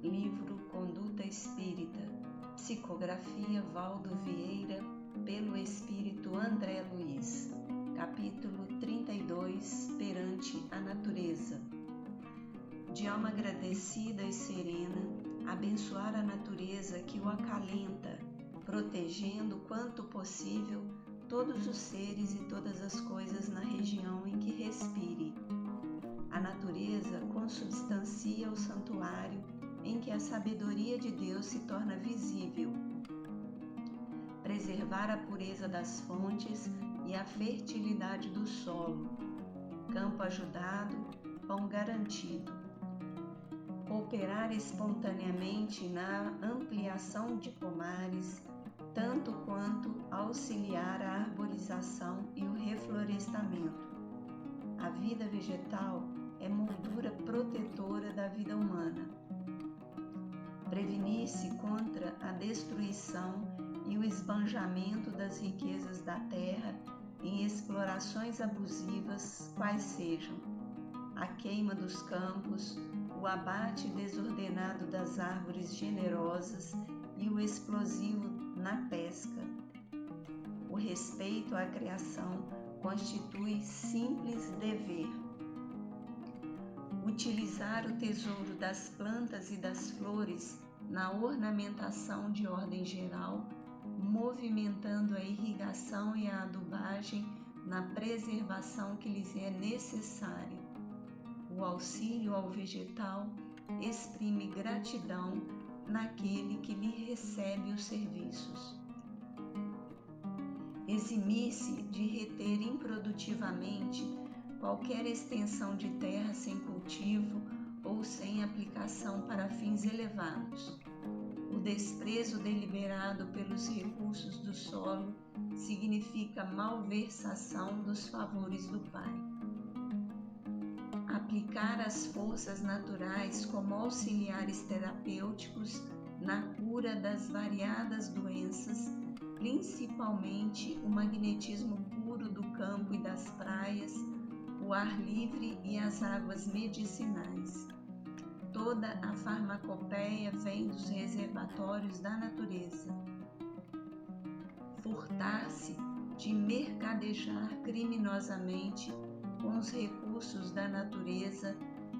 livro Conduta Espírita, psicografia Valdo Vieira, pelo Espírito André Luiz, capítulo 32, perante a natureza. De alma agradecida e serena, abençoar a natureza que o acalenta, protegendo quanto possível todos os seres e todas as coisas na região em que respire. A natureza consubstancia o santuário em que a sabedoria de Deus se torna visível. Preservar a pureza das fontes e a fertilidade do solo. Campo ajudado, pão garantido. Cooperar espontaneamente na ampliação de pomares, tanto quanto auxiliar a arborização e o reflorestamento. A vida vegetal é moldura protetora da vida humana. Prevenir-se contra a destruição e o esbanjamento das riquezas da terra em explorações abusivas, quais sejam a queima dos campos, o abate desordenado das árvores generosas e o explosivo na pesca. O respeito à criação constitui simples dever. Utilizar o tesouro das plantas e das flores na ornamentação de ordem geral, movimentando a irrigação e a adubagem na preservação que lhes é necessária. O auxílio ao vegetal exprime gratidão naquele que lhe recebe os serviços. Eximir-se de reter improdutivamente qualquer extensão de terra sem cultivo ou sem aplicação para fins elevados. O desprezo deliberado pelos recursos do solo significa malversação dos favores do Pai. Aplicar as forças naturais como auxiliares terapêuticos na cura das variadas doenças, principalmente o magnetismo puro do campo e das praias, o ar livre e as águas medicinais. Toda a farmacopeia vem dos reservatórios da natureza. Furtar-se de mercadejar criminosamente com os recursos da natureza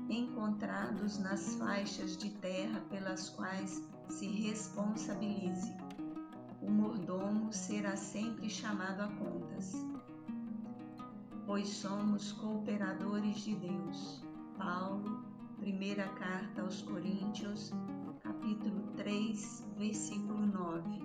encontrados nas faixas de terra pelas quais se responsabilize. O mordomo será sempre chamado a contas. Pois somos cooperadores de Deus. Paulo, primeira carta aos Coríntios, capítulo 3, versículo 9.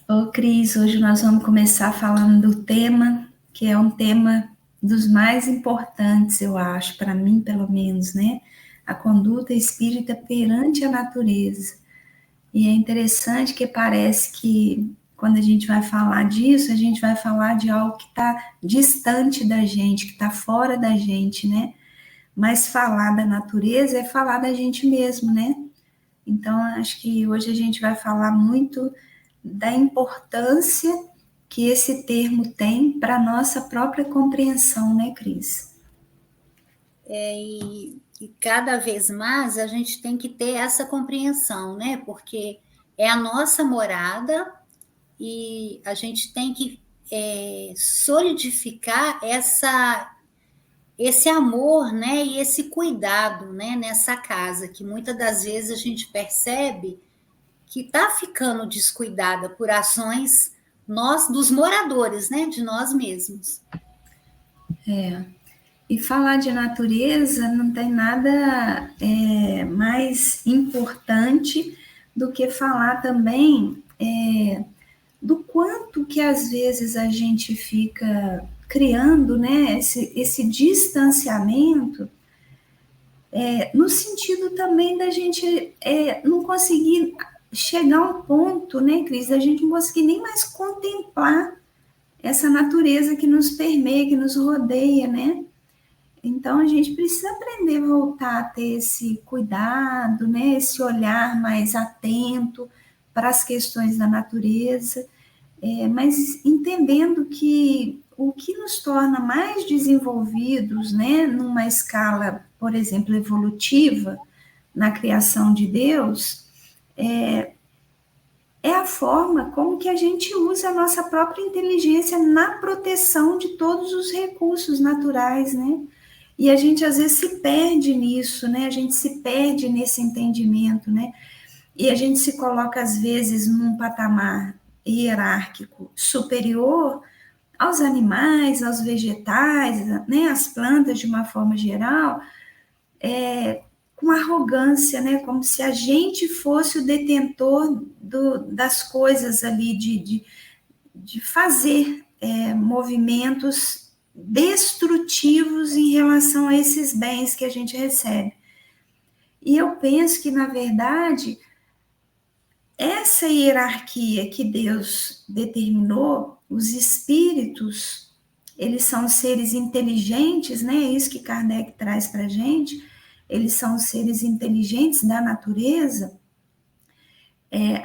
Ô Cris, hoje nós vamos começar falando do tema, que é um tema dos mais importantes, eu acho, para mim pelo menos, né? A conduta espírita perante a natureza. E é interessante que parece que quando a gente vai falar disso, a gente vai falar de algo que está distante da gente, que está fora da gente, né? Mas falar da natureza é falar da gente mesmo, né? Então, acho que hoje a gente vai falar muito da importância que esse termo tem para a nossa própria compreensão, né, Cris? E cada vez mais a gente tem que ter essa compreensão, né? Porque é a nossa morada e a gente tem que solidificar esse amor, né? E esse cuidado, né? Nessa casa, que muitas das vezes a gente percebe que está ficando descuidada por ações dos moradores, né? De nós mesmos. E falar de natureza não tem nada mais importante do que falar também do quanto que às vezes a gente fica criando, né, esse distanciamento, no sentido também da gente não conseguir chegar a um ponto, né, Cris, da gente não conseguir nem mais contemplar essa natureza que nos permeia, que nos rodeia, né? Então, a gente precisa aprender a voltar a ter esse cuidado, né? Esse olhar mais atento para as questões da natureza, mas entendendo que o que nos torna mais desenvolvidos, né, numa escala, por exemplo, evolutiva, na criação de Deus, é a forma como que a gente usa a nossa própria inteligência na proteção de todos os recursos naturais, né? E a gente às vezes se perde nisso, né? A gente se perde nesse entendimento, né? E a gente se coloca às vezes num patamar hierárquico superior aos animais, aos vegetais, né? Às plantas de uma forma geral, com arrogância, né? Como se a gente fosse o detentor das coisas ali, de fazer movimentos destrutivos em relação a esses bens que a gente recebe. E eu penso que, na verdade, essa hierarquia que Deus determinou, os espíritos, eles são seres inteligentes, né? É isso que Kardec traz para a gente. Eles são seres inteligentes da natureza.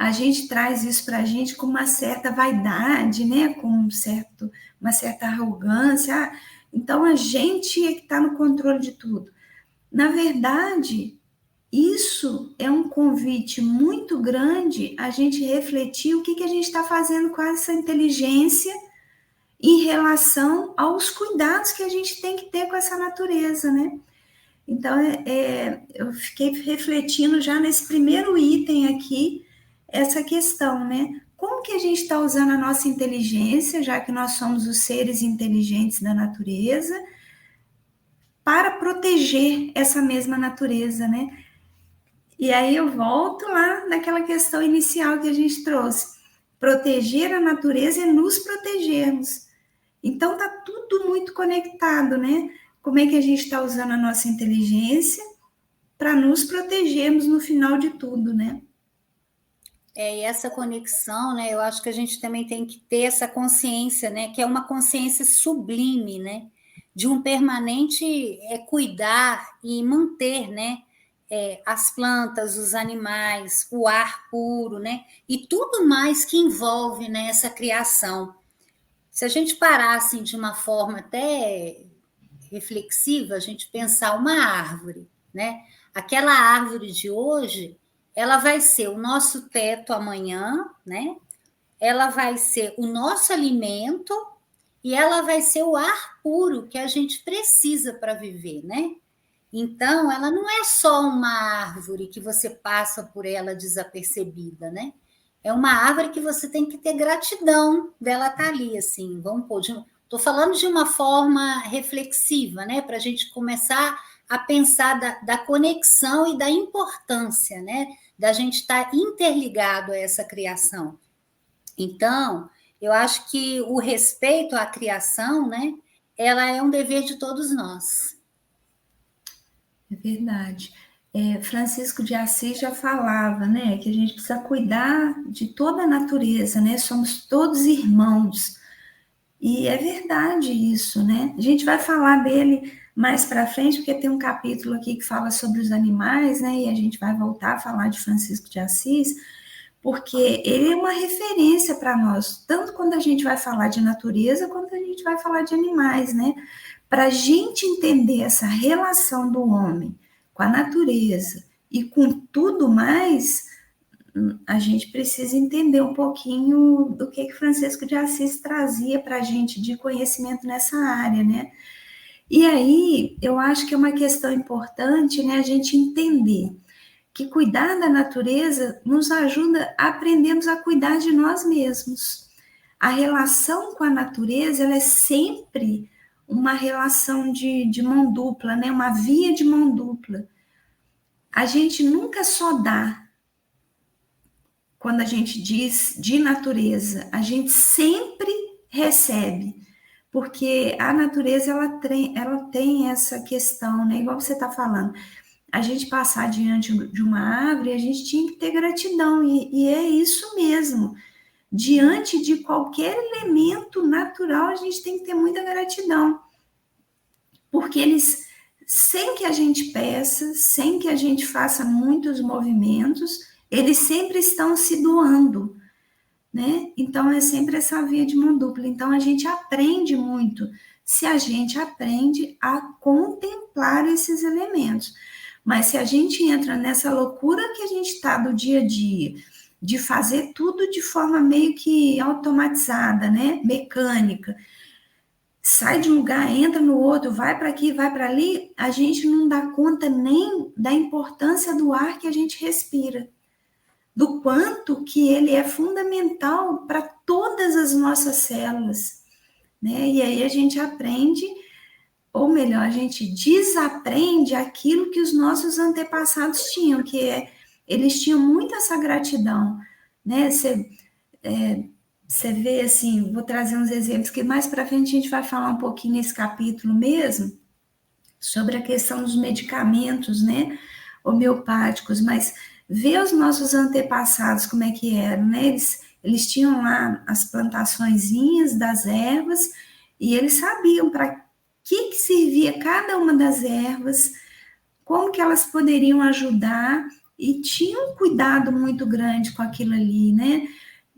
A gente traz isso para a gente com uma certa vaidade, né? Com uma certa arrogância. Então, a gente é que está no controle de tudo. Na verdade, isso é um convite muito grande a gente refletir o que a gente está fazendo com essa inteligência em relação aos cuidados que a gente tem que ter com essa natureza, né? Então, eu fiquei refletindo já nesse primeiro item aqui, essa questão, né? Como que a gente está usando a nossa inteligência, já que nós somos os seres inteligentes da natureza, para proteger essa mesma natureza, né? E aí eu volto lá naquela questão inicial que a gente trouxe. Proteger a natureza é nos protegermos. Então, tá tudo muito conectado, né? Como é que a gente está usando a nossa inteligência para nos protegermos no final de tudo, né? E essa conexão, né? Eu acho que a gente também tem que ter essa consciência, né? Que é uma consciência sublime, né? De um permanente cuidar e manter, né? As plantas, os animais, o ar puro, né? E tudo mais que envolve, né, essa criação. Se a gente parasse de uma forma até reflexiva, a gente pensar uma árvore, né? Aquela árvore de hoje, ela vai ser o nosso teto amanhã, né? Ela vai ser o nosso alimento e ela vai ser o ar puro que a gente precisa para viver, né? Então, ela não é só uma árvore que você passa por ela desapercebida, né? É uma árvore que você tem que ter gratidão dela estar ali, assim, vamos pôr. Estou falando de uma forma reflexiva, né? Para a gente começar a pensar da conexão e da importância, né? Da gente estar interligado a essa criação. Então, eu acho que o respeito à criação, né? Ela é um dever de todos nós. É verdade. Francisco de Assis já falava, né, que a gente precisa cuidar de toda a natureza, né? Somos todos irmãos. E é verdade isso, né? A gente vai falar dele mais para frente, porque tem um capítulo aqui que fala sobre os animais, né? E a gente vai voltar a falar de Francisco de Assis, porque ele é uma referência para nós, tanto quando a gente vai falar de natureza, quanto a gente vai falar de animais, né? Para a gente entender essa relação do homem com a natureza e com tudo mais, a gente precisa entender um pouquinho do que Francisco de Assis trazia para a gente de conhecimento nessa área, né? E aí, eu acho que é uma questão importante, né, a gente entender que cuidar da natureza nos ajuda a aprendermos a cuidar de nós mesmos. A relação com a natureza, ela é sempre uma relação de mão dupla, né? Uma via de mão dupla. A gente nunca só dá quando a gente diz de natureza, a gente sempre recebe, porque a natureza ela tem essa questão, né? Igual você está falando, a gente passar diante de uma árvore, a gente tinha que ter gratidão, e é isso mesmo. Diante de qualquer elemento natural, a gente tem que ter muita gratidão, porque eles, sem que a gente peça, sem que a gente faça muitos movimentos, eles sempre estão se doando. né? Então, é sempre essa via de mão dupla. Então, a gente aprende muito se a gente aprende a contemplar esses elementos. Mas se a gente entra nessa loucura que a gente está do dia a dia, de fazer tudo de forma meio que automatizada, né? Mecânica, sai de um lugar, entra no outro, vai para aqui, vai para ali, a gente não dá conta nem da importância do ar que a gente respira, do quanto que ele é fundamental para todas as nossas células, né? E aí a gente aprende, ou melhor, a gente desaprende aquilo que os nossos antepassados tinham, eles tinham muito essa gratidão, né? Você vê assim, vou trazer uns exemplos que mais para frente a gente vai falar um pouquinho nesse capítulo mesmo, sobre a questão dos medicamentos, né, homeopáticos, mas ver os nossos antepassados como é que eram, né, eles tinham lá as plantaçõezinhas das ervas e eles sabiam para que servia cada uma das ervas, como que elas poderiam ajudar e tinham um cuidado muito grande com aquilo ali, né,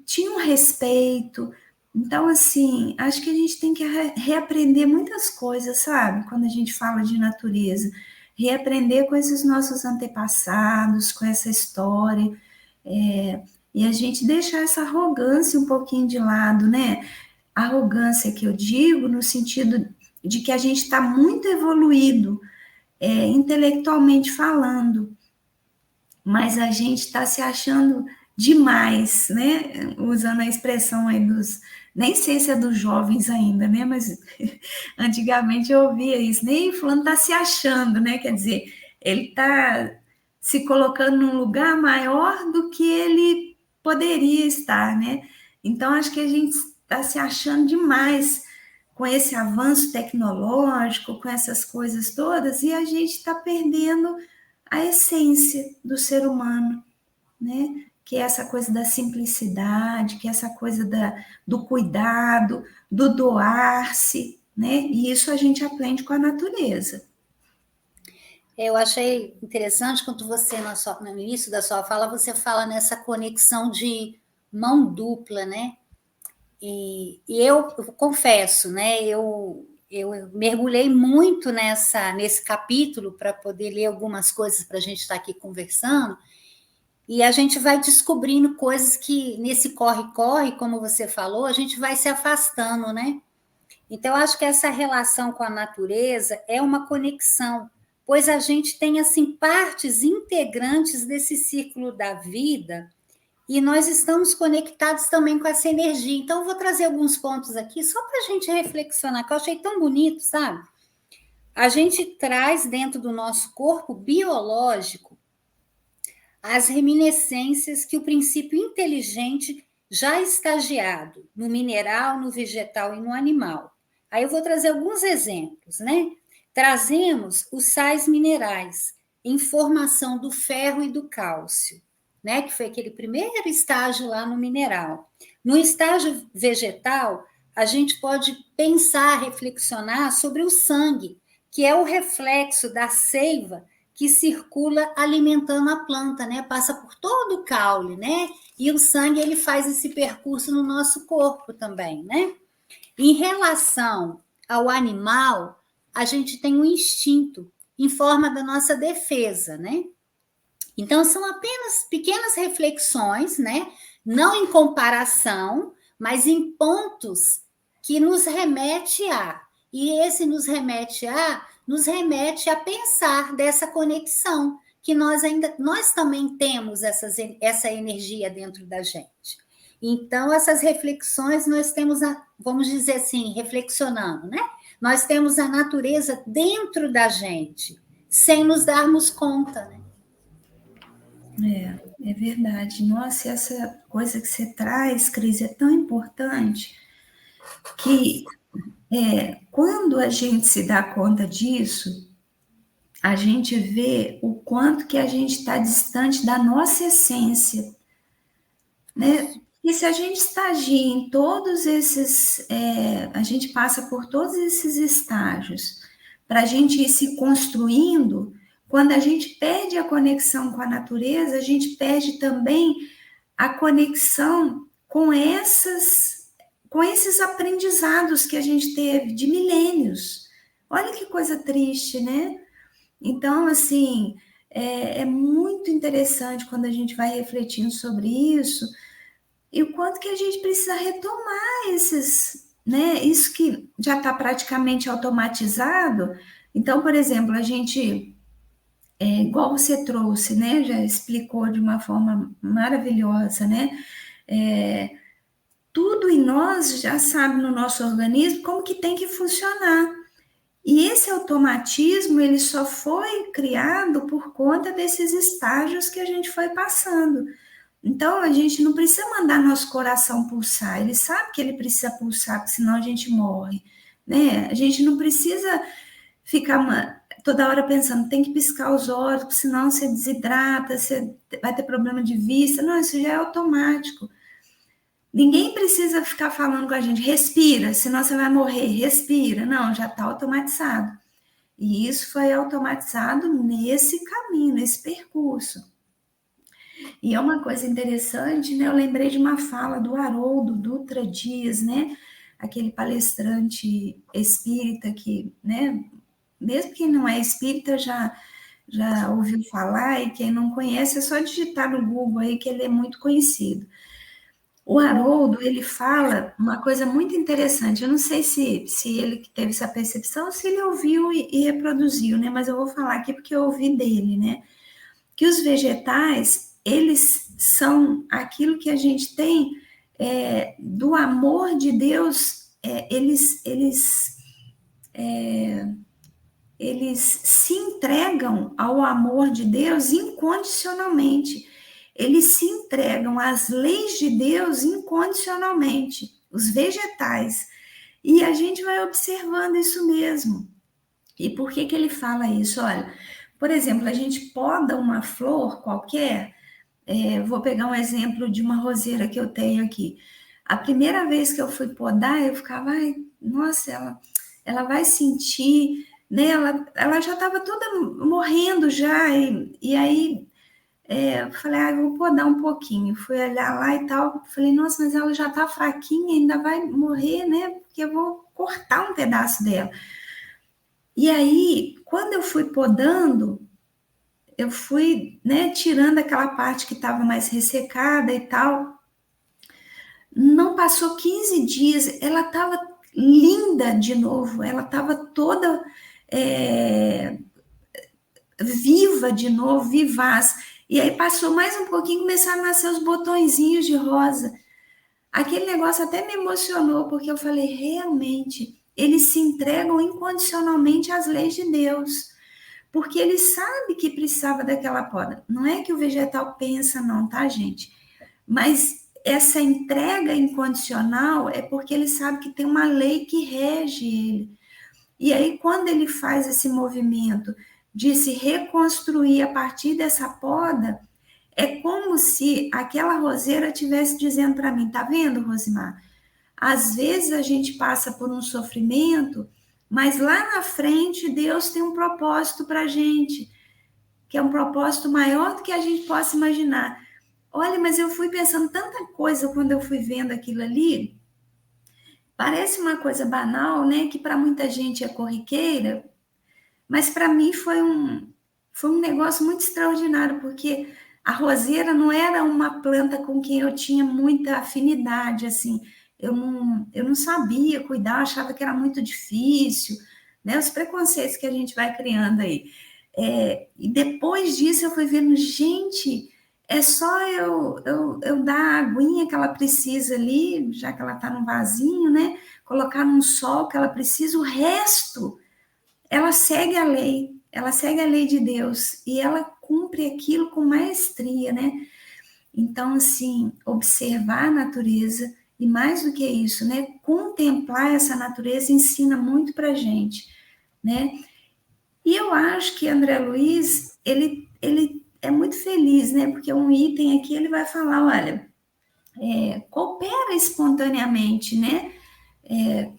tinha um respeito. Então, assim, acho que a gente tem que reaprender muitas coisas, sabe? Quando a gente fala de natureza. Reaprender com esses nossos antepassados, com essa história. E a gente deixar essa arrogância um pouquinho de lado, né? Arrogância que eu digo no sentido de que a gente está muito evoluído, intelectualmente falando, mas a gente está se achando demais, né? Usando a expressão aí nem sei se é dos jovens ainda, né? Mas antigamente eu ouvia isso, nem fulano está se achando, né? Quer dizer, ele está se colocando num lugar maior do que ele poderia estar, né? Então, acho que a gente está se achando demais com esse avanço tecnológico, com essas coisas todas, e a gente está perdendo a essência do ser humano, né? Que é essa coisa da simplicidade, que é essa coisa do cuidado, do doar-se, né? E isso a gente aprende com a natureza. Eu achei interessante quando você, no início da sua fala, você fala nessa conexão de mão dupla, né? E eu confesso, né? Eu mergulhei muito nesse capítulo para poder ler algumas coisas para a gente estar aqui conversando, e a gente vai descobrindo coisas que nesse corre-corre, como você falou, a gente vai se afastando, né? Então, eu acho que essa relação com a natureza é uma conexão, pois a gente tem, assim, partes integrantes desse ciclo da vida e nós estamos conectados também com essa energia. Então, eu vou trazer alguns pontos aqui só para a gente reflexionar, que eu achei tão bonito, sabe? A gente traz dentro do nosso corpo biológico as reminiscências que o princípio inteligente já estagiado no mineral, no vegetal e no animal. Aí eu vou trazer alguns exemplos, né? Trazemos os sais minerais em formação do ferro e do cálcio, né? Que foi aquele primeiro estágio lá no mineral. No estágio vegetal, a gente pode pensar, reflexionar sobre o sangue, que é o reflexo da seiva que circula alimentando a planta, né? Passa por todo o caule, né? E o sangue, ele faz esse percurso no nosso corpo também, né? Em relação ao animal, a gente tem um instinto em forma da nossa defesa, né? Então, são apenas pequenas reflexões, né? Não em comparação, mas em pontos que nos remete a. E esse nos remete a pensar dessa conexão, que nós também temos essa energia dentro da gente. Então, essas reflexões nós temos, vamos dizer assim, reflexionando, né? Nós temos a natureza dentro da gente, sem nos darmos conta, né? É verdade. Nossa, essa coisa que você traz, Cris, é tão importante que quando a gente se dá conta disso, a gente vê o quanto que a gente está distante da nossa essência, né? E se a gente estagia em todos esses, a gente passa por todos esses estágios para a gente ir se construindo, quando a gente perde a conexão com a natureza, a gente perde também a conexão com esses aprendizados que a gente teve de milênios. Olha que coisa triste, né? Então, assim, é muito interessante quando a gente vai refletindo sobre isso e o quanto que a gente precisa retomar esses, né? Isso que já está praticamente automatizado. Então, por exemplo, a gente, igual você trouxe, né? Já explicou de uma forma maravilhosa, né? Tudo em nós já sabe no nosso organismo como que tem que funcionar. E esse automatismo, ele só foi criado por conta desses estágios que a gente foi passando. Então, a gente não precisa mandar nosso coração pulsar, ele sabe que ele precisa pulsar, porque senão a gente morre, né? A gente não precisa ficar toda hora pensando, tem que piscar os olhos, senão você desidrata, você vai ter problema de vista. Não, isso já é automático. Ninguém precisa ficar falando com a gente, respira, senão você vai morrer, respira. Não, já está automatizado. E isso foi automatizado nesse caminho, nesse percurso. E é uma coisa interessante, né? Eu lembrei de uma fala do Haroldo Dutra Dias, né? Aquele palestrante espírita que, né? Mesmo quem não é espírita já ouviu falar, e quem não conhece é só digitar no Google aí que ele é muito conhecido. O Haroldo, ele fala uma coisa muito interessante, eu não sei se ele que teve essa percepção, se ele ouviu e reproduziu, né? Mas eu vou falar aqui porque eu ouvi dele, né? Que os vegetais, eles são aquilo que a gente tem do amor de Deus, eles se entregam ao amor de Deus incondicionalmente. Eles se entregam às leis de Deus incondicionalmente, os vegetais. E a gente vai observando isso mesmo. E por que ele fala isso? Olha, por exemplo, a gente poda uma flor qualquer, vou pegar um exemplo de uma roseira que eu tenho aqui. A primeira vez que eu fui podar, eu ficava, ai, nossa, ela vai sentir, né? Ela já estava toda morrendo já, e aí eu falei, vou podar um pouquinho. Fui olhar lá e tal, falei, nossa, mas ela já está fraquinha, ainda vai morrer, né? Porque eu vou cortar um pedaço dela. E aí, quando eu fui podando, eu fui, né, tirando aquela parte que estava mais ressecada e tal. Não passou 15 dias, ela estava linda de novo, ela estava toda viva de novo, vivaz. E aí passou mais um pouquinho, começaram a nascer os botõezinhos de rosa. Aquele negócio até me emocionou, porque eu falei, realmente, eles se entregam incondicionalmente às leis de Deus, porque ele sabe que precisava daquela poda. Não é que o vegetal pensa não, tá, gente? Mas essa entrega incondicional é porque ele sabe que tem uma lei que rege ele. E aí, quando ele faz esse movimento de se reconstruir a partir dessa poda, é como se aquela roseira estivesse dizendo para mim, tá vendo, Rosimar? Às vezes a gente passa por um sofrimento, mas lá na frente Deus tem um propósito para a gente, que é um propósito maior do que a gente possa imaginar. Olha, mas eu fui pensando tanta coisa quando eu fui vendo aquilo ali. Parece uma coisa banal, né? Que para muita gente é corriqueira, mas para mim foi um negócio muito extraordinário, porque a roseira não era uma planta com quem eu tinha muita afinidade, assim. Eu não sabia cuidar, achava que era muito difícil, né? Os preconceitos que a gente vai criando aí. E depois disso eu fui vendo, gente, é só eu dar a aguinha que ela precisa ali, já que ela está num vasinho, né? Colocar num sol que ela precisa, o resto, ela segue a lei de Deus, e ela cumpre aquilo com maestria, né? Então, assim, observar a natureza, e mais do que isso, né? Contemplar essa natureza ensina muito para a gente, né? E eu acho que André Luiz, ele é muito feliz, né? Porque um item aqui ele vai falar, olha, coopera espontaneamente, né?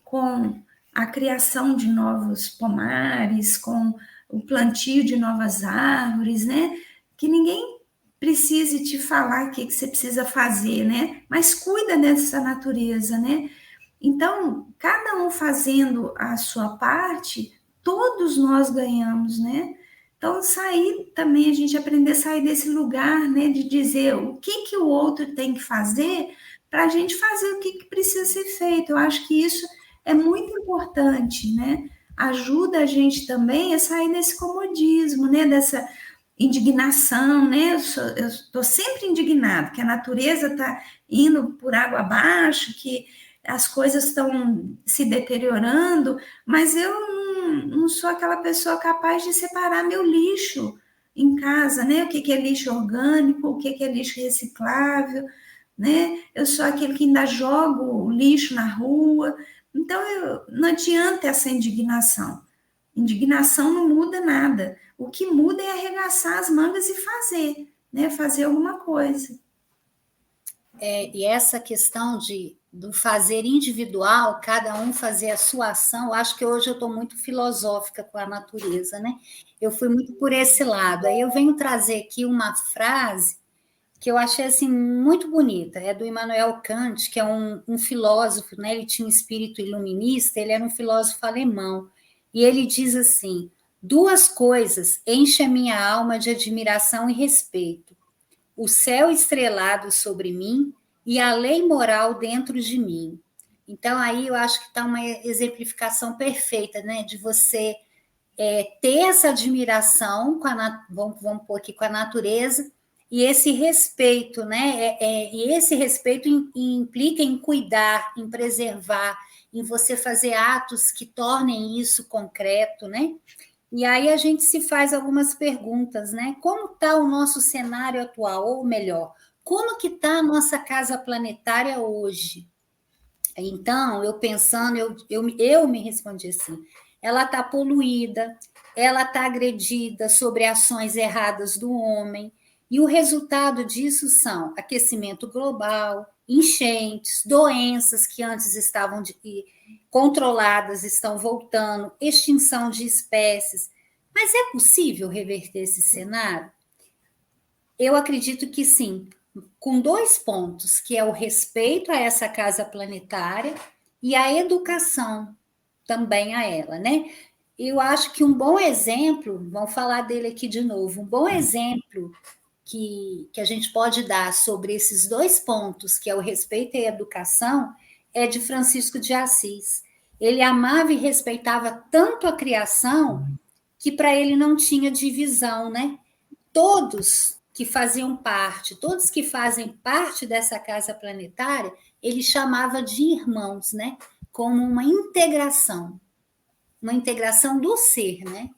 Com a criação de novos pomares, com o plantio de novas árvores, né? Que ninguém precise te falar o que você precisa fazer, né? Mas cuida dessa natureza, né? Então, cada um fazendo a sua parte, todos nós ganhamos, né? Então, sair também, a gente aprender a sair desse lugar, né? De dizer o que o outro tem que fazer para a gente fazer o que precisa ser feito. Eu acho que isso é muito importante, né? Ajuda a gente também a sair desse comodismo, né? Dessa indignação, né? Eu estou sempre indignado que a natureza está indo por água abaixo, que as coisas estão se deteriorando, mas eu não sou aquela pessoa capaz de separar meu lixo em casa, né? O que é lixo orgânico, o que é lixo reciclável, né? Eu sou aquele que ainda joga o lixo na rua. Então, não adianta essa indignação. Indignação não muda nada. O que muda é arregaçar as mangas e fazer, né? Fazer alguma coisa. E essa questão do fazer individual, cada um fazer a sua ação, eu acho que hoje eu estou muito filosófica com a natureza, né? Eu fui muito por esse lado. Aí eu venho trazer aqui uma frase que eu achei assim muito bonita, é do Immanuel Kant, que é um filósofo, né? Ele tinha um espírito iluminista, ele era um filósofo alemão, e ele diz assim: 2 coisas enchem a minha alma de admiração e respeito: o céu estrelado sobre mim e a lei moral dentro de mim. Então, aí eu acho que está uma exemplificação perfeita, né? De você ter essa admiração, vamos pôr aqui, com a natureza, e esse respeito, né? E esse respeito implica em cuidar, em preservar, em você fazer atos que tornem isso concreto, né? E aí a gente se faz algumas perguntas, né? Como está o nosso cenário atual? Ou melhor, como que está a nossa casa planetária hoje? Então, eu pensando, eu me respondi assim, ela está poluída, ela está agredida sobre ações erradas do homem, e o resultado disso são aquecimento global, enchentes, doenças que antes estavam controladas estão voltando, extinção de espécies. Mas é possível reverter esse cenário? Eu acredito que sim, com 2 pontos, que é o respeito a essa casa planetária e a educação também a ela, né? Eu acho que um bom exemplo, vamos falar dele aqui de novo, um bom exemplo que a gente pode dar sobre esses 2 pontos, que é o respeito e a educação, é de Francisco de Assis. Ele amava e respeitava tanto a criação que para ele não tinha divisão, né? Todos que faziam parte, todos que fazem parte dessa casa planetária, ele chamava de irmãos, né? Como uma integração do ser, né?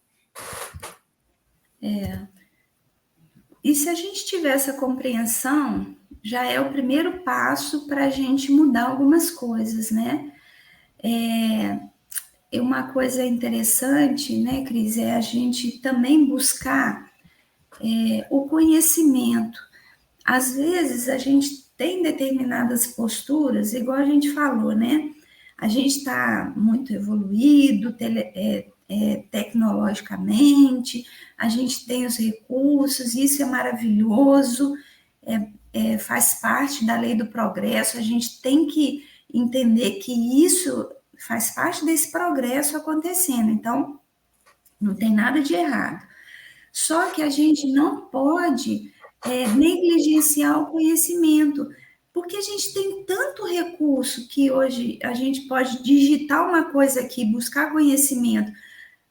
E se a gente tiver essa compreensão, já é o primeiro passo para a gente mudar algumas coisas, né? Uma coisa interessante, né, Cris, é a gente também buscar o conhecimento. Às vezes a gente tem determinadas posturas, igual a gente falou, né? A gente está muito evoluído tecnologicamente, a gente tem os recursos, isso é maravilhoso, faz parte da lei do progresso, a gente tem que entender que isso faz parte desse progresso acontecendo, então não tem nada de errado. Só que a gente não pode negligenciar o conhecimento, porque a gente tem tanto recurso que hoje a gente pode digitar uma coisa aqui, buscar conhecimento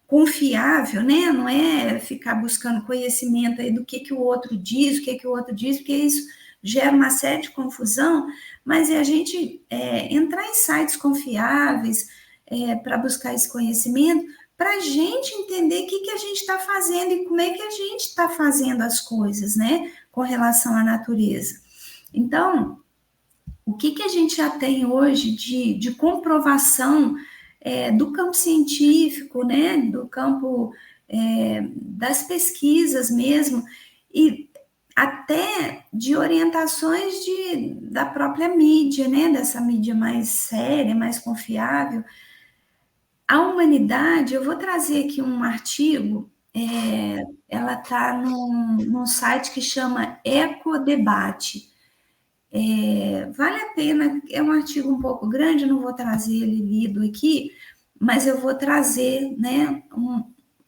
confiável, né? Não é ficar buscando conhecimento aí do que o outro diz, porque isso gera uma série de confusão, mas é a gente entrar em sites confiáveis para buscar esse conhecimento, para a gente entender o que a gente está fazendo e como é que a gente está fazendo as coisas, né, com relação à natureza. Então, o que a gente já tem hoje de comprovação do campo científico, né, do campo das pesquisas mesmo, e até de orientações da própria mídia, né, dessa mídia mais séria, mais confiável. A humanidade, eu vou trazer aqui um artigo ela está num site que chama Ecodebate. Vale a pena, é um artigo um pouco grande, eu não vou trazer ele lido aqui, mas eu vou trazer, né,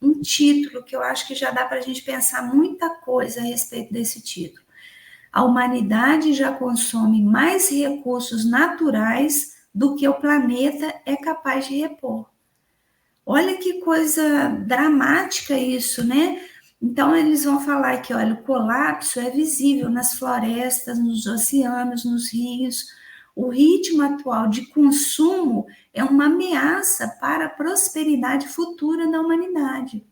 um título que eu acho que já dá para a gente pensar muita coisa a respeito desse título. A humanidade já consome mais recursos naturais do que o planeta é capaz de repor. Olha que coisa dramática isso, né? Então, eles vão falar que, olha, o colapso é visível nas florestas, nos oceanos, nos rios. O ritmo atual de consumo é uma ameaça para a prosperidade futura da humanidade.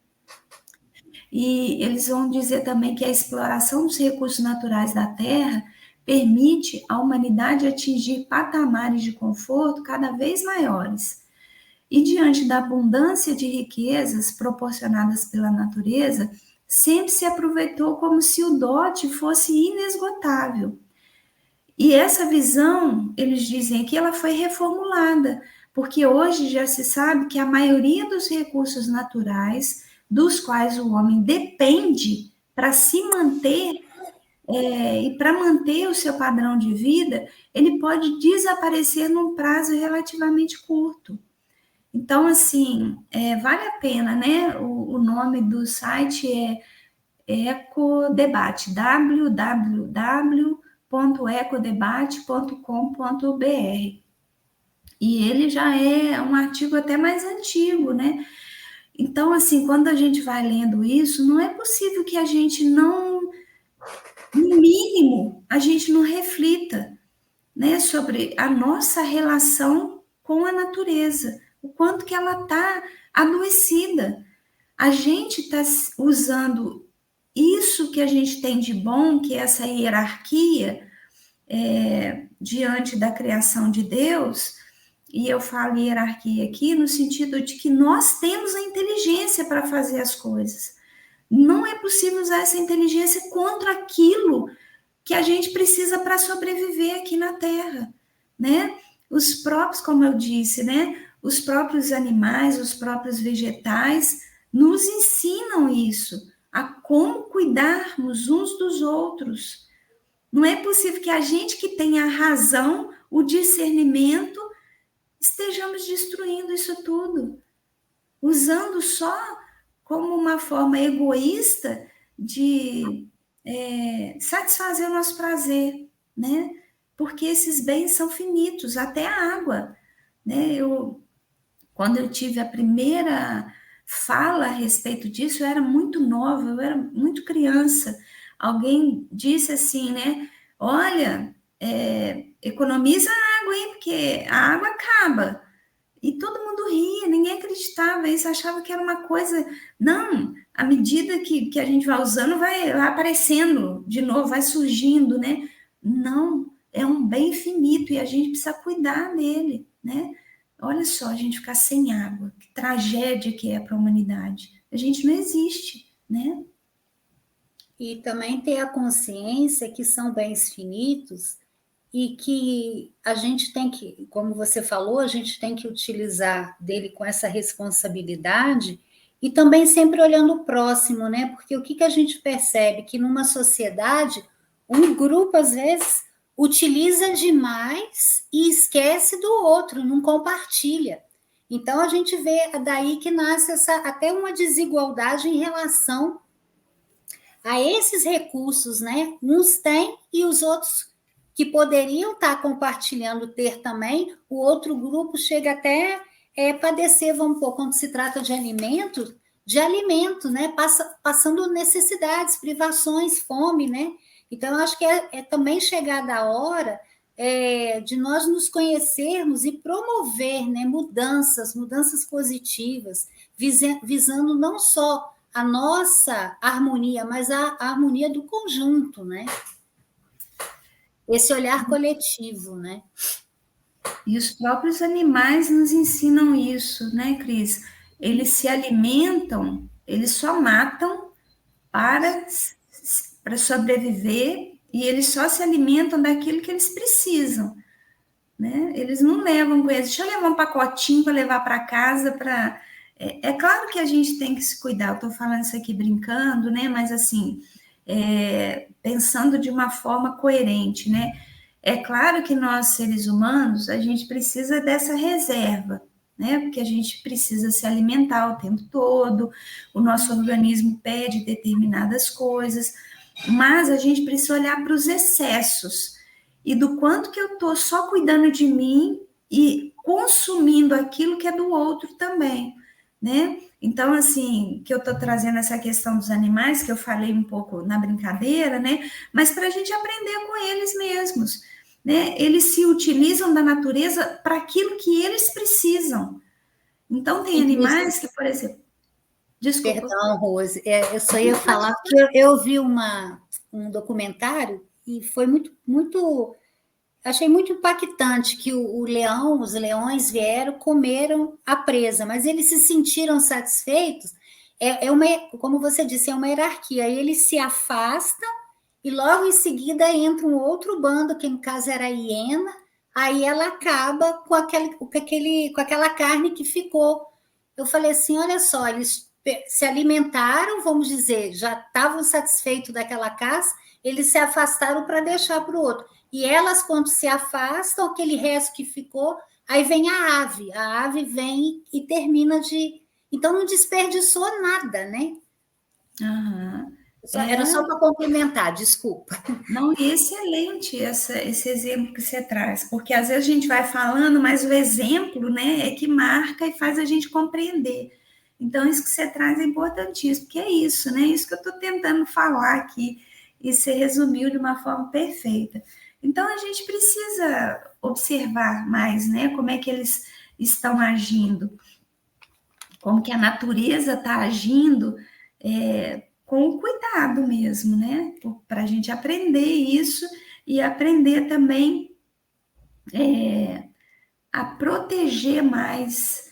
E eles vão dizer também que a exploração dos recursos naturais da Terra permite à humanidade atingir patamares de conforto cada vez maiores. E diante da abundância de riquezas proporcionadas pela natureza, sempre se aproveitou como se o dote fosse inesgotável. E essa visão, eles dizem que ela foi reformulada, porque hoje já se sabe que a maioria dos recursos naturais, dos quais o homem depende para se manter e para manter o seu padrão de vida, ele pode desaparecer num prazo relativamente curto. Então, assim, vale a pena, né? O nome do site é Ecodebate, www.ecodebate.com.br. E ele já é um artigo até mais antigo, né? Então, assim, quando a gente vai lendo isso, não é possível que a gente não, no mínimo, a gente não reflita, né, sobre a nossa relação com a natureza, o quanto que ela está adoecida. A gente está usando isso que a gente tem de bom, que é essa hierarquia diante da criação de Deus, e eu falo hierarquia aqui no sentido de que nós temos a inteligência para fazer as coisas. Não é possível usar essa inteligência contra aquilo que a gente precisa para sobreviver aqui na Terra, né? Os próprios, como eu disse, né? Os próprios animais, os próprios vegetais nos ensinam isso, a como cuidarmos uns dos outros. Não é possível que a gente que tem a razão, o discernimento, estejamos destruindo isso tudo, usando só como uma forma egoísta de satisfazer o nosso prazer, né? Porque esses bens são finitos, até a água, né? Quando eu tive a primeira fala a respeito disso, eu era muito nova, eu era muito criança. Alguém disse assim, né? Olha, economiza a água, hein? Porque a água acaba. E todo mundo ria, ninguém acreditava isso, achava que era uma coisa... Não, à medida que a gente vai usando, vai aparecendo de novo, vai surgindo, né? Não, é um bem finito e a gente precisa cuidar dele, né? Olha só, a gente ficar sem água, que tragédia que é para a humanidade. A gente não existe, né? E também ter a consciência que são bens finitos e que a gente tem que, como você falou, a gente tem que utilizar dele com essa responsabilidade e também sempre olhando o próximo, né? Porque o que a gente percebe? Que numa sociedade, um grupo, às vezes, utiliza demais e esquece do outro, não compartilha. Então, a gente vê daí que nasce até uma desigualdade em relação a esses recursos, né? Uns têm e os outros que poderiam estar compartilhando ter também, o outro grupo chega até padecer, vamos pôr, quando se trata de alimento, né? Passando necessidades, privações, fome, né? Então, eu acho que é também chegada a hora de nós nos conhecermos e promover, né, mudanças positivas, visando não só a nossa harmonia, mas a harmonia do conjunto, né? Esse olhar coletivo, né? E os próprios animais nos ensinam isso, né, Cris? Eles se alimentam, eles só matam para sobreviver e eles só se alimentam daquilo que eles precisam, né? Eles não levam com eles. Deixa eu levar um pacotinho para levar para casa para É claro que a gente tem que se cuidar, eu estou falando isso aqui brincando, né? Mas assim, pensando de uma forma coerente, né? É claro que nós, seres humanos, a gente precisa dessa reserva, né? Porque a gente precisa se alimentar o tempo todo, o nosso organismo pede determinadas coisas, mas a gente precisa olhar para os excessos e do quanto que eu estou só cuidando de mim e consumindo aquilo que é do outro também, né? Então, assim, que eu estou trazendo essa questão dos animais, que eu falei um pouco na brincadeira, né? Mas para a gente aprender com eles mesmos, né? Eles se utilizam da natureza para aquilo que eles precisam. Então, tem animais que, por exemplo... Desculpa. Perdão, Rose, eu só ia falar que eu vi um documentário e foi muito, achei muito impactante que os leões vieram, comeram a presa, mas eles se sentiram satisfeitos. Como você disse, é uma hierarquia. Aí eles se afastam e logo em seguida entra um outro bando, que no caso era a hiena, aí ela acaba com aquela carne que ficou. Eu falei assim, olha só, eles se alimentaram, vamos dizer, já estavam satisfeitos daquela caça, eles se afastaram para deixar para o outro. E elas, quando se afastam, aquele resto que ficou, aí vem a ave vem e termina de... Então, não desperdiçou nada, né? Uhum. Era só para complementar, desculpa. Não, excelente esse exemplo que você traz, porque às vezes a gente vai falando, mas o exemplo, né, é que marca e faz a gente compreender. Então, isso que você traz é importantíssimo, porque é isso, né? Isso que eu estou tentando falar aqui, e você resumiu de uma forma perfeita. Então, a gente precisa observar mais, né? Como é que eles estão agindo, como que a natureza está agindo, com cuidado mesmo, né? Para a gente aprender isso e aprender também a proteger mais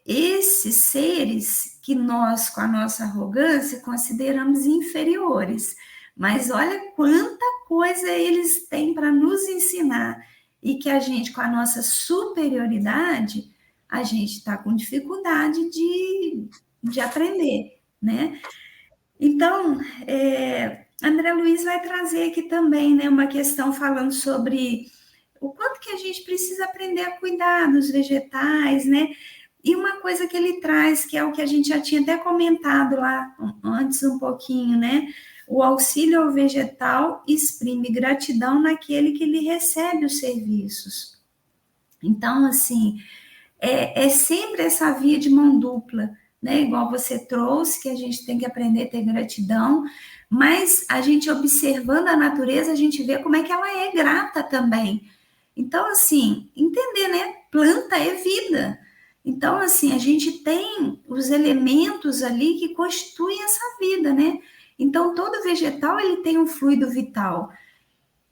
esses seres que nós, com a nossa arrogância, consideramos inferiores. Mas olha quanta coisa eles têm para nos ensinar e que a gente, com a nossa superioridade, a gente está com dificuldade de aprender, né? Então, André Luiz vai trazer aqui também, né, uma questão falando sobre o quanto que a gente precisa aprender a cuidar dos vegetais, né? E uma coisa que ele traz, que é o que a gente já tinha até comentado lá antes um pouquinho, né? O auxílio ao vegetal exprime gratidão naquele que lhe recebe os serviços. Então, assim, é sempre essa via de mão dupla, né? Igual você trouxe, que a gente tem que aprender a ter gratidão, mas a gente observando a natureza, a gente vê como é que ela é grata também. Então, assim, entender, né? Planta é vida. Então, assim, a gente tem os elementos ali que constituem essa vida, né? Então, todo vegetal, ele tem um fluido vital.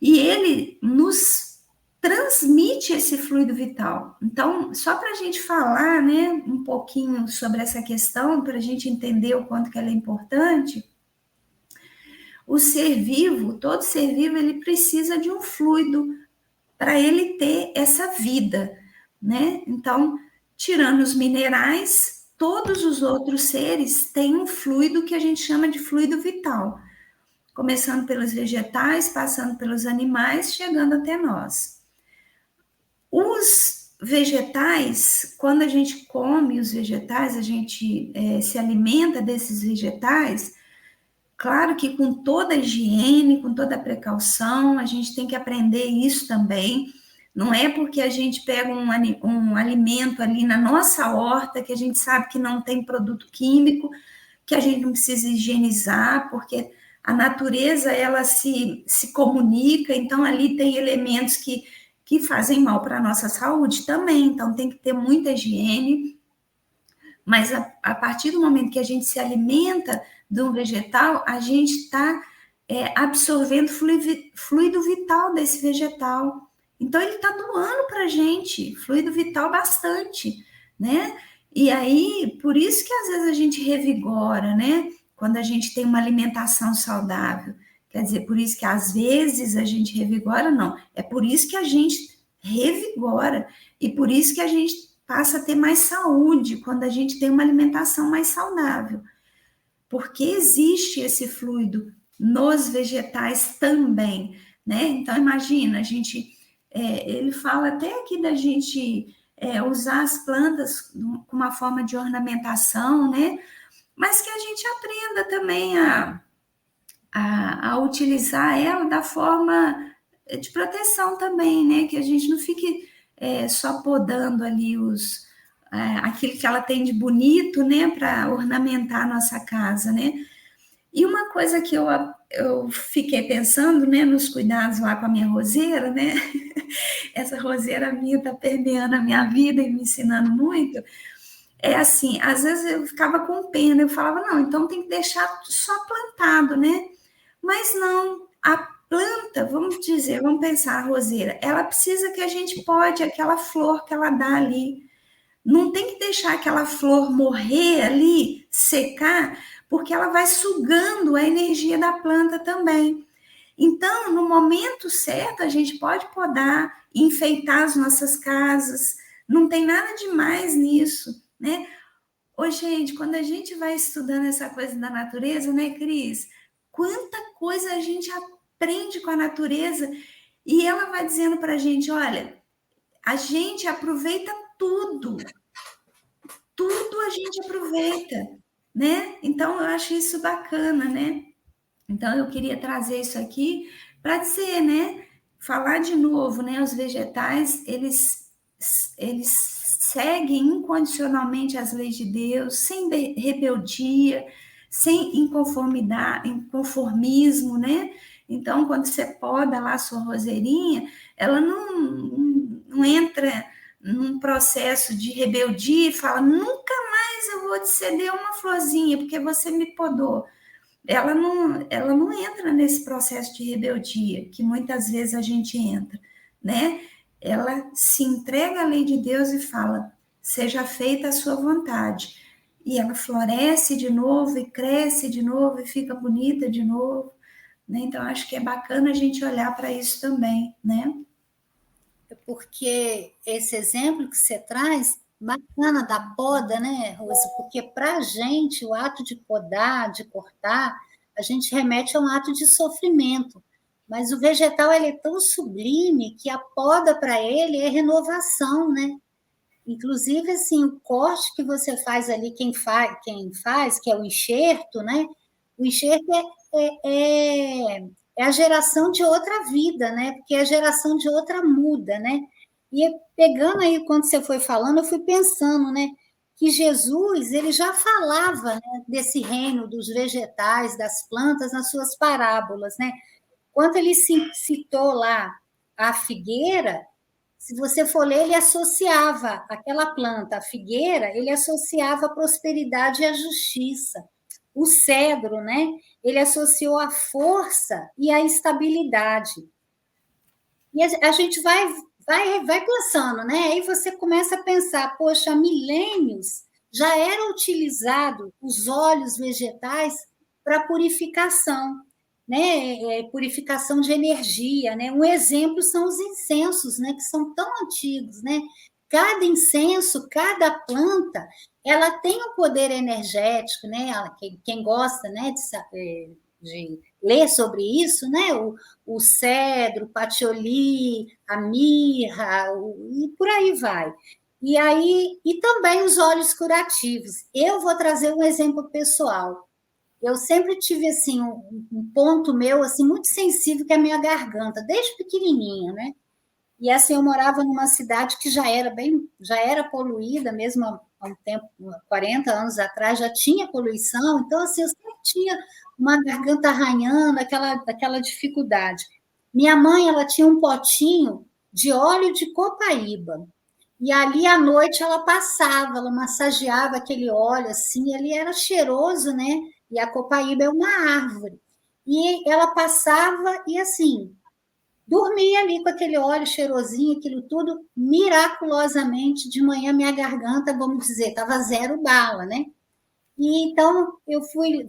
E ele nos transmite esse fluido vital. Então, só para a gente falar, né, um pouquinho sobre essa questão, para a gente entender o quanto que ela é importante, o ser vivo, todo ser vivo, ele precisa de um fluido para ele ter essa vida, né? Então, tirando os minerais, todos os outros seres têm um fluido que a gente chama de fluido vital, começando pelos vegetais, passando pelos animais, chegando até nós. Os vegetais, quando a gente come os vegetais, a gente se alimenta desses vegetais, claro que com toda a higiene, com toda a precaução, a gente tem que aprender isso também. Não é porque a gente pega um alimento ali na nossa horta, que a gente sabe que não tem produto químico, que a gente não precisa higienizar, porque a natureza, ela se comunica, então ali tem elementos que fazem mal para a nossa saúde também, então tem que ter muita higiene. Mas a partir do momento que a gente se alimenta de um vegetal, a gente está absorvendo fluido vital desse vegetal. Então, ele está doando para a gente fluido vital bastante, né? E aí, por isso que às vezes a gente revigora, né? Quando a gente tem uma alimentação saudável. Quer dizer, por isso que às vezes a gente revigora, não. É por isso que a gente revigora. E por isso que a gente passa a ter mais saúde quando a gente tem uma alimentação mais saudável, porque existe esse fluido nos vegetais também, né? Então, imagina, ele fala até aqui da gente usar as plantas com uma forma de ornamentação, né? Mas que a gente aprenda também a utilizar ela da forma de proteção também, né? Que a gente não fique só podando ali aquilo que ela tem de bonito, né? Para ornamentar a nossa casa, né? E uma coisa que eu fiquei pensando, né? Nos cuidados lá com a minha roseira, né? Essa roseira minha está permeando a minha vida e me ensinando muito. É assim, às vezes eu ficava com pena, eu falava, não, então tem que deixar só plantado, né? Mas não, a planta, vamos pensar a roseira, ela precisa que a gente pode, aquela flor que ela dá ali. Não tem que deixar aquela flor morrer ali, secar, porque ela vai sugando a energia da planta também. Então, no momento certo, a gente pode podar, enfeitar as nossas casas, não tem nada demais nisso, né? Ô, gente, quando a gente vai estudando essa coisa da natureza, né, Cris? Quanta coisa a gente aprende com a natureza e ela vai dizendo para a gente, olha, a gente aproveita tudo a gente aproveita, né? Então, eu acho isso bacana, né? Então, eu queria trazer isso aqui para dizer, né? Falar de novo, né? Os vegetais, eles seguem incondicionalmente as leis de Deus, sem rebeldia, sem inconformismo, né? Então, quando você poda lá a sua roseirinha, ela não entra num processo de rebeldia e fala, nunca mais eu vou te ceder uma florzinha, porque você me podou. Ela não entra nesse processo de rebeldia, que muitas vezes a gente entra, né? Ela se entrega à lei de Deus e fala, seja feita a sua vontade. E ela floresce de novo, e cresce de novo, e fica bonita de novo, né? Então, acho que é bacana a gente olhar para isso também, né? Porque esse exemplo que você traz, bacana da poda, né, Rose? Porque para a gente, o ato de podar, de cortar, a gente remete a um ato de sofrimento. Mas o vegetal ele é tão sublime que a poda para ele é renovação, né? Inclusive, assim, o corte que você faz ali, quem faz, que é o enxerto, né? O enxerto é a geração de outra vida, né? Porque é a geração de outra muda, né? E pegando aí, quando você foi falando, eu fui pensando, né? Que Jesus, ele já falava, né, desse reino dos vegetais, das plantas, nas suas parábolas, né? Quando ele citou lá a figueira, se você for ler, ele associava aquela planta, a figueira, ele associava a prosperidade e a justiça. O cedro, né? Ele associou a força e a estabilidade. E a gente vai pensando, né? Aí você começa a pensar, poxa, há milênios já era utilizado os óleos vegetais para purificação, né? Purificação de energia, né? Um exemplo são os incensos, né? Que são tão antigos, né? Cada incenso, cada planta, ela tem um poder energético, né? Quem gosta, né, de ler sobre isso, né? O cedro, o patchouli, a mirra, e por aí vai. E também os óleos curativos. Eu vou trazer um exemplo pessoal. Eu sempre tive assim um ponto meu assim muito sensível, que é a minha garganta, desde pequenininha, né? E assim, eu morava numa cidade que já era poluída, mesmo há um tempo, 40 anos atrás, já tinha poluição, então assim, eu sempre tinha uma garganta arranhando, aquela dificuldade. Minha mãe, ela tinha um potinho de óleo de copaíba, e ali à noite ela passava, ela massageava aquele óleo assim, ele era cheiroso, né? E a copaíba é uma árvore. E ela passava e assim, dormia ali com aquele óleo cheirosinho, aquilo tudo, miraculosamente, de manhã minha garganta, vamos dizer, estava 0 bala, né? E então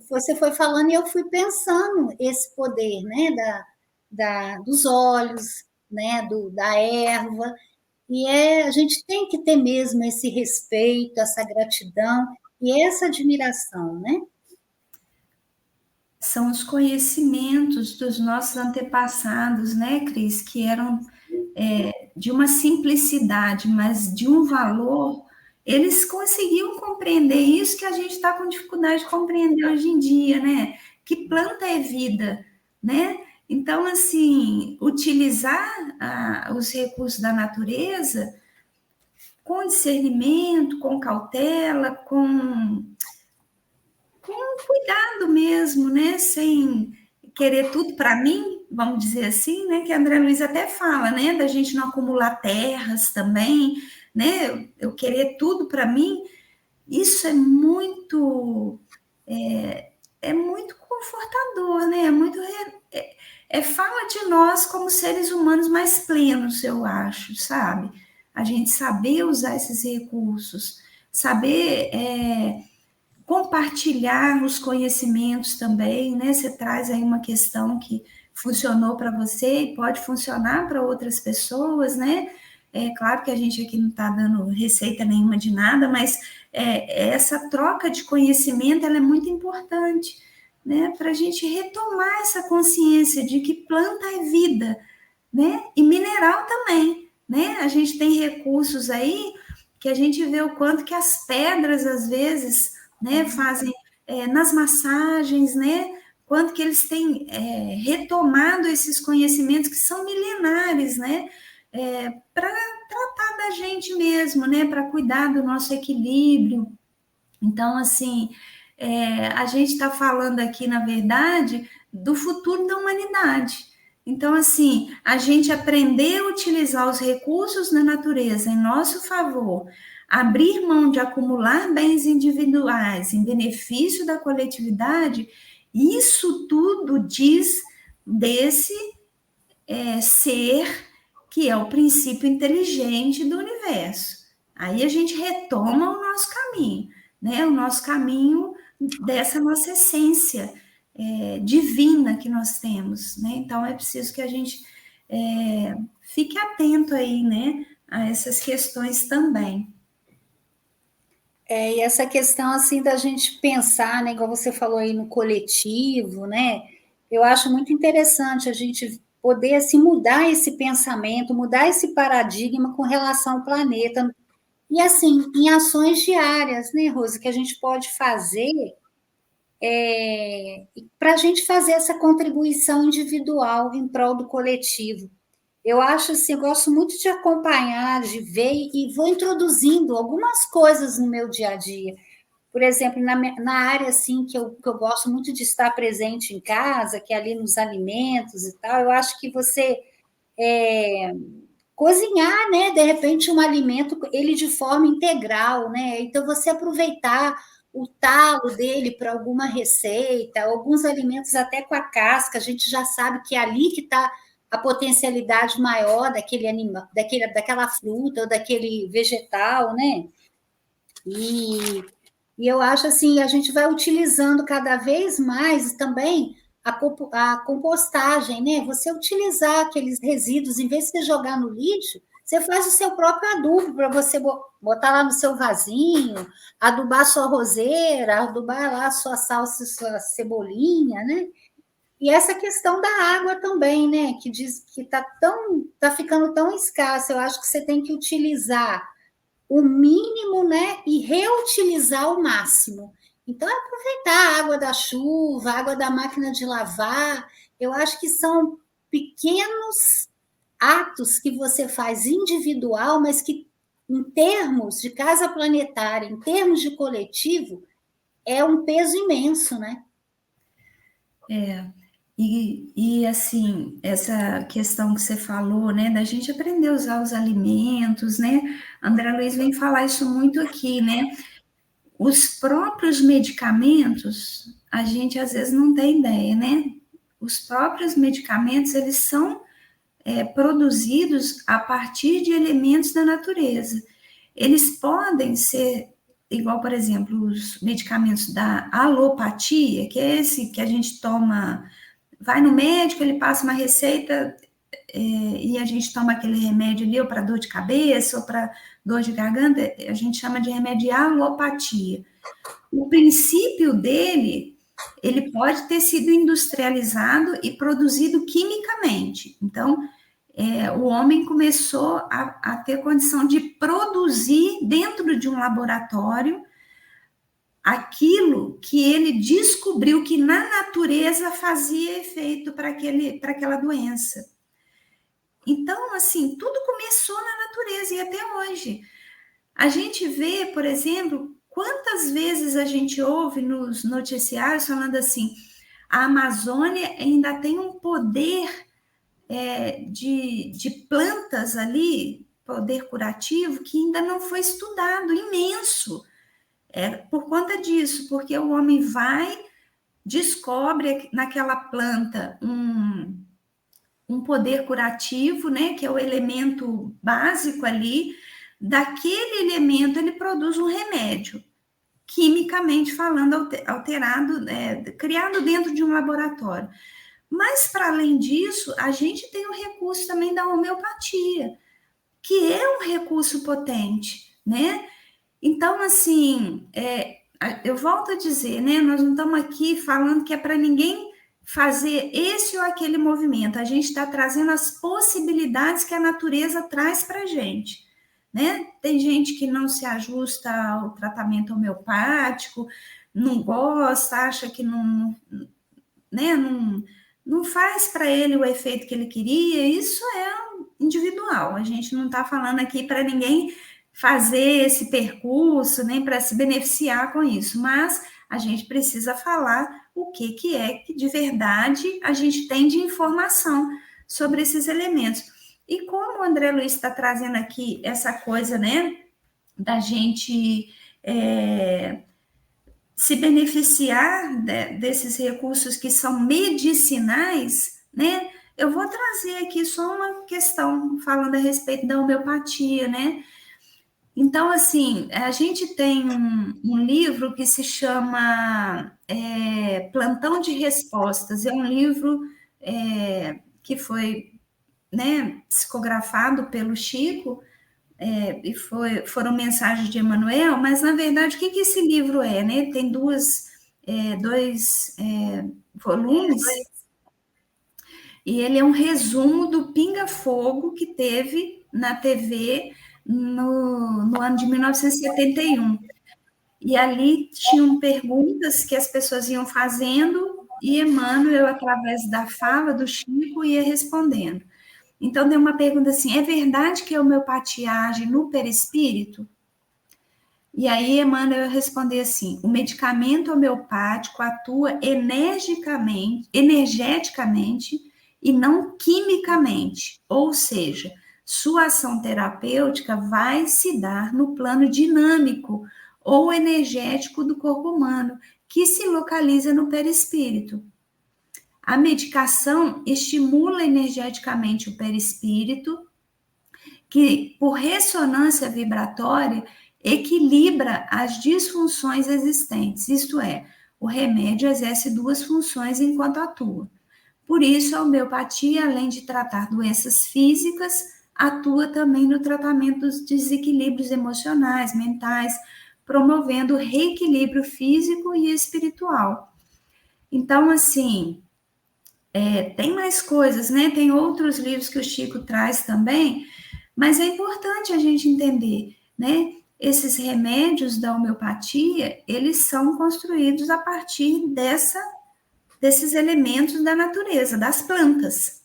você foi falando e eu fui pensando esse poder, né, dos óleos, né, da erva. E a gente tem que ter mesmo esse respeito, essa gratidão e essa admiração, né? São os conhecimentos dos nossos antepassados, né, Cris, que eram de uma simplicidade, mas de um valor. Eles conseguiam compreender isso que a gente está com dificuldade de compreender hoje em dia, né? Que planta é vida, né? Então, assim, utilizar os recursos da natureza com discernimento, com cautela, com cuidado mesmo, né? Sem querer tudo para mim, vamos dizer assim, né? Que a André Luiz até fala, né? Da gente não acumular terras também, né? Eu querer tudo para mim, isso é muito confortador, né? Fala de nós como seres humanos mais plenos, eu acho, sabe? A gente saber usar esses recursos, saber compartilhar os conhecimentos também, né? Você traz aí uma questão que funcionou para você e pode funcionar para outras pessoas, né? É claro que a gente aqui não está dando receita nenhuma de nada, mas essa troca de conhecimento ela é muito importante, né? Para a gente retomar essa consciência de que planta é vida, né? E mineral também, né? A gente tem recursos aí que a gente vê o quanto que as pedras, às vezes, né, fazem nas massagens, né? Quanto que eles têm retomado esses conhecimentos que são milenares, né? Para tratar da gente mesmo, né? Para cuidar do nosso equilíbrio. Então, assim, a gente está falando aqui, na verdade, do futuro da humanidade. Então, assim, a gente aprender a utilizar os recursos da natureza em nosso favor, abrir mão de acumular bens individuais em benefício da coletividade, isso tudo diz desse ser que é o princípio inteligente do universo. Aí a gente retoma o nosso caminho, né? O nosso caminho dessa nossa essência divina que nós temos, né? Então é preciso que a gente fique atento aí, né? A essas questões também. E essa questão assim da gente pensar, né, igual você falou aí no coletivo, né? Eu acho muito interessante a gente poder assim mudar esse pensamento, mudar esse paradigma com relação ao planeta. E assim, em ações diárias, né, Rose, que a gente pode fazer para a gente fazer essa contribuição individual em prol do coletivo. Eu acho assim, eu gosto muito de acompanhar, de ver e vou introduzindo algumas coisas no meu dia a dia. Por exemplo, na área assim que eu gosto muito de estar presente em casa, que é ali nos alimentos e tal, eu acho que você cozinhar, né, de repente um alimento ele de forma integral, né? Então você aproveitar o talo dele para alguma receita, alguns alimentos até com a casca, a gente já sabe que é ali que está a potencialidade maior daquele animal, daquela fruta ou daquele vegetal, né? E, e eu acho assim, a gente vai utilizando cada vez mais também a compostagem, né? Você utilizar aqueles resíduos, em vez de você jogar no lixo, você faz o seu próprio adubo para você botar lá no seu vasinho, adubar sua roseira, adubar lá sua salsa, sua cebolinha, né? E essa questão da água também, né? Que diz que tá ficando tão escassa. Eu acho que você tem que utilizar o mínimo, né? E reutilizar o máximo. Então, é aproveitar a água da chuva, a água da máquina de lavar. Eu acho que são pequenos atos que você faz individual, mas que, em termos de casa planetária, em termos de coletivo, é um peso imenso, né? E assim, essa questão que você falou, né, da gente aprender a usar os alimentos, né? André Luiz vem falar isso muito aqui, né? Os próprios medicamentos, a gente às vezes não tem ideia, né? Os próprios medicamentos, eles são produzidos a partir de elementos da natureza. Eles podem ser, igual, por exemplo, os medicamentos da alopatia, que é esse que a gente toma, vai no médico, ele passa uma receita, e a gente toma aquele remédio ali, ou para dor de cabeça, ou para dor de garganta, a gente chama de remédio de alopatia. O princípio dele, ele pode ter sido industrializado e produzido quimicamente. Então, o homem começou a ter condição de produzir dentro de um laboratório aquilo que ele descobriu que na natureza fazia efeito para aquela doença. Então, assim, tudo começou na natureza e até hoje. A gente vê, por exemplo, quantas vezes a gente ouve nos noticiários falando assim, a Amazônia ainda tem um poder de plantas ali, poder curativo, que ainda não foi estudado, imenso. Por conta disso, porque o homem vai, descobre naquela planta um poder curativo, né, que é o elemento básico ali, daquele elemento ele produz um remédio, quimicamente falando, alterado, criado dentro de um laboratório. Mas, para além disso, a gente tem o recurso também da homeopatia, que é um recurso potente, né? Então, assim, eu volto a dizer, né? Nós não estamos aqui falando que é para ninguém fazer esse ou aquele movimento. A gente está trazendo as possibilidades que a natureza traz para a gente, né? Tem gente que não se ajusta ao tratamento homeopático, não gosta, acha que não, né? Não faz para ele o efeito que ele queria. Isso é individual. A gente não está falando aqui para ninguém fazer esse percurso, nem para se beneficiar com isso, mas a gente precisa falar o que é que de verdade a gente tem de informação sobre esses elementos. E como o André Luiz está trazendo aqui essa coisa, né, da gente se beneficiar desses recursos que são medicinais, né, eu vou trazer aqui só uma questão falando a respeito da homeopatia, né. Então, assim, a gente tem um livro que se chama Plantão de Respostas. É um livro que foi, né, psicografado pelo Chico, e foram mensagens de Emmanuel, mas, na verdade, o que esse livro é? Né? Tem dois volumes, e ele é um resumo do Pinga Fogo que teve na TV no ano de 1971. E ali tinham perguntas que as pessoas iam fazendo e Emmanuel, através da fala do Chico, ia respondendo. Então, tem uma pergunta assim, é verdade que a homeopatia age no perispírito? E aí Emmanuel respondeu assim, o medicamento homeopático atua energeticamente e não quimicamente, ou seja, sua ação terapêutica vai se dar no plano dinâmico ou energético do corpo humano, que se localiza no perispírito. A medicação estimula energeticamente o perispírito, que, por ressonância vibratória, equilibra as disfunções existentes, isto é, o remédio exerce duas funções enquanto atua. Por isso, a homeopatia, além de tratar doenças físicas, atua também no tratamento dos desequilíbrios emocionais, mentais, promovendo o reequilíbrio físico e espiritual. Então, assim, tem mais coisas, né? Tem outros livros que o Chico traz também, mas é importante a gente entender, né? Esses remédios da homeopatia, eles são construídos a partir desses elementos da natureza, das plantas,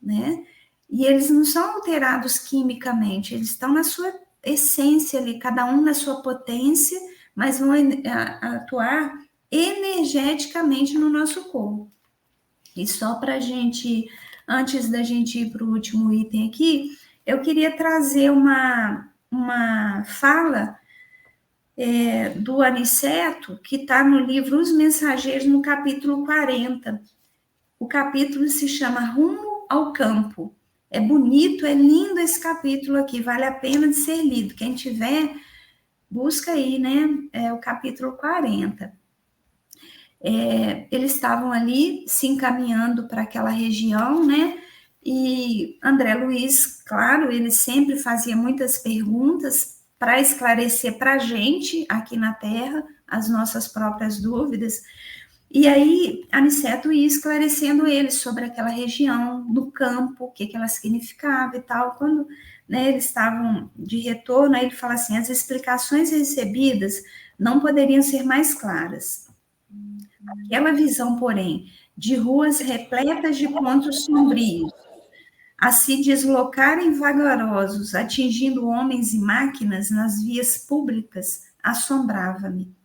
né? E eles não são alterados quimicamente, eles estão na sua essência ali, cada um na sua potência, mas vão atuar energeticamente no nosso corpo. E só para a gente, antes da gente ir para o último item aqui, eu queria trazer uma fala do Aniceto, que está no livro Os Mensageiros, no capítulo 40. O capítulo se chama Rumo ao Campo. É bonito, é lindo esse capítulo aqui, vale a pena de ser lido. Quem tiver, busca aí, né? É o capítulo 40. Eles estavam ali se encaminhando para aquela região, né? E André Luiz, claro, ele sempre fazia muitas perguntas para esclarecer para a gente aqui na Terra as nossas próprias dúvidas. E aí, Aniceto ia esclarecendo ele sobre aquela região no campo, o que ela significava e tal. Quando, né, eles estavam de retorno, aí ele fala assim: as explicações recebidas não poderiam ser mais claras. Aquela visão, porém, de ruas repletas de pontos sombrios, a se deslocarem vagarosos, atingindo homens e máquinas nas vias públicas, assombrava-me.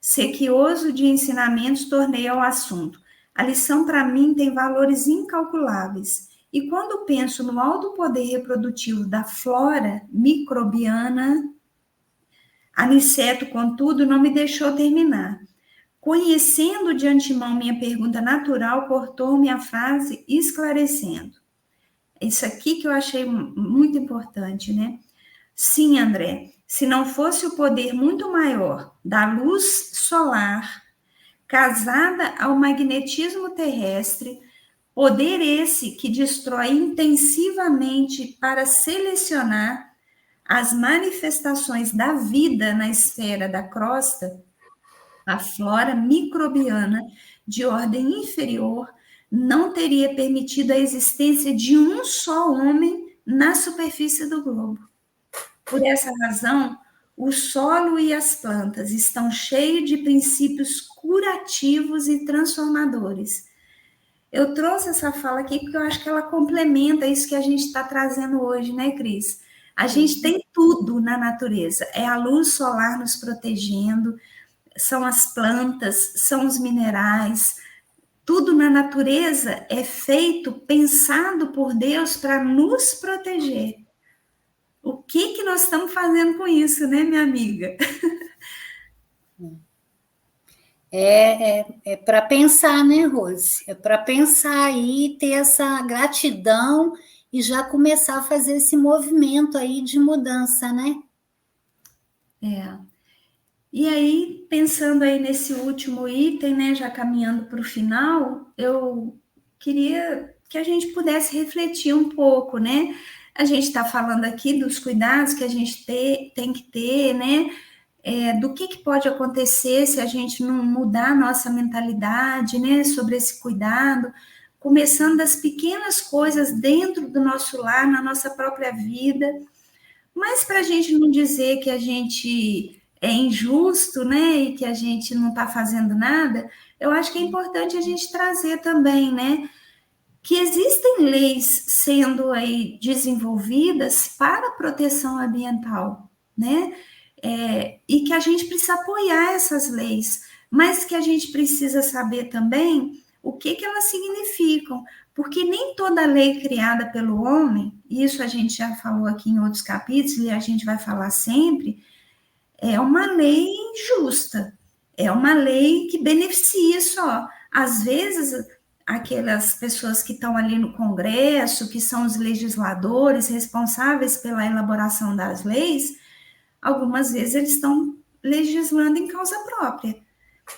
Sequioso de ensinamentos, tornei ao assunto. A lição, para mim, tem valores incalculáveis. E quando penso no alto poder reprodutivo da flora microbiana, Aniceto, contudo, não me deixou terminar. Conhecendo de antemão minha pergunta natural, cortou-me a frase, esclarecendo. Isso aqui que eu achei muito importante, né? Sim, André, se não fosse o poder muito maior da luz solar, casada ao magnetismo terrestre, poder esse que destrói intensivamente para selecionar as manifestações da vida na esfera da crosta, a flora microbiana de ordem inferior não teria permitido a existência de um só homem na superfície do globo. Por essa razão, o solo e as plantas estão cheios de princípios curativos e transformadores. Eu trouxe essa fala aqui porque eu acho que ela complementa isso que a gente está trazendo hoje, né, Cris? A gente tem tudo na natureza. É a luz solar nos protegendo, são as plantas, são os minerais. Tudo na natureza é feito, pensado por Deus para nos proteger. O que nós estamos fazendo com isso, né, minha amiga? É para pensar, né, Rose? É para pensar aí, ter essa gratidão e já começar a fazer esse movimento aí de mudança, né? E aí, pensando aí nesse último item, né, já caminhando para o final, eu queria que a gente pudesse refletir um pouco, né? A gente está falando aqui dos cuidados que a gente tem que ter, né? Do que pode acontecer se a gente não mudar a nossa mentalidade, né, sobre esse cuidado, começando das pequenas coisas dentro do nosso lar, na nossa própria vida, mas para a gente não dizer que a gente é injusto, né, e que a gente não está fazendo nada, eu acho que é importante a gente trazer também, né, que existem leis sendo aí desenvolvidas para a proteção ambiental, né, e que a gente precisa apoiar essas leis, mas que a gente precisa saber também o que elas significam, porque nem toda lei criada pelo homem, isso a gente já falou aqui em outros capítulos e a gente vai falar sempre, é uma lei justa, é uma lei que beneficia só. Às vezes, aquelas pessoas que estão ali no Congresso, que são os legisladores responsáveis pela elaboração das leis, algumas vezes eles estão legislando em causa própria.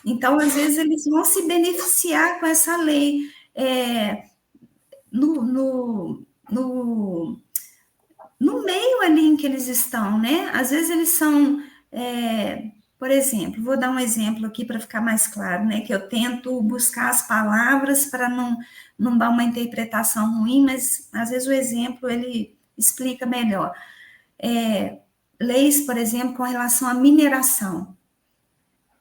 Então, às vezes, eles vão se beneficiar com essa lei no meio ali em que eles estão, né? Às vezes eles são, por exemplo, vou dar um exemplo aqui para ficar mais claro, né? Que eu tento buscar as palavras para não dar uma interpretação ruim, mas às vezes o exemplo ele explica melhor. Leis, por exemplo, com relação à mineração.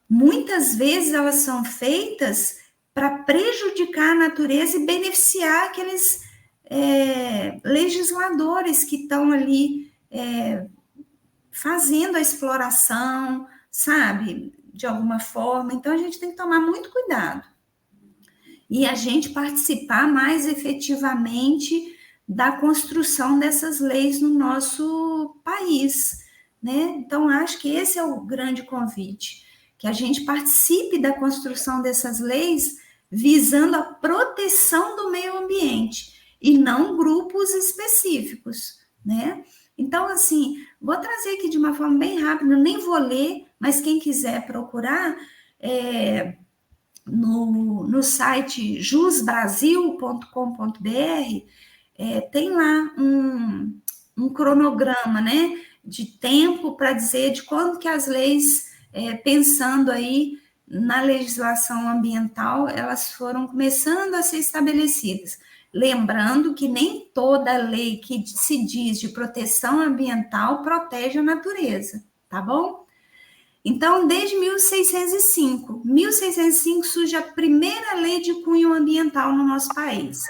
Muitas vezes elas são feitas para prejudicar a natureza e beneficiar aqueles legisladores que estão ali fazendo a exploração, sabe, de alguma forma. Então, a gente tem que tomar muito cuidado. E a gente participar mais efetivamente da construção dessas leis no nosso país, né? Então, acho que esse é o grande convite, que a gente participe da construção dessas leis visando a proteção do meio ambiente e não grupos específicos, né? Então, assim, vou trazer aqui de uma forma bem rápida, nem vou ler, mas quem quiser procurar, no site jusbrasil.com.br, tem lá um cronograma, né, de tempo para dizer de quando que as leis, pensando aí na legislação ambiental, elas foram começando a ser estabelecidas. Lembrando que nem toda lei que se diz de proteção ambiental protege a natureza, tá bom? Então, desde 1605 surge a primeira lei de cunho ambiental no nosso país.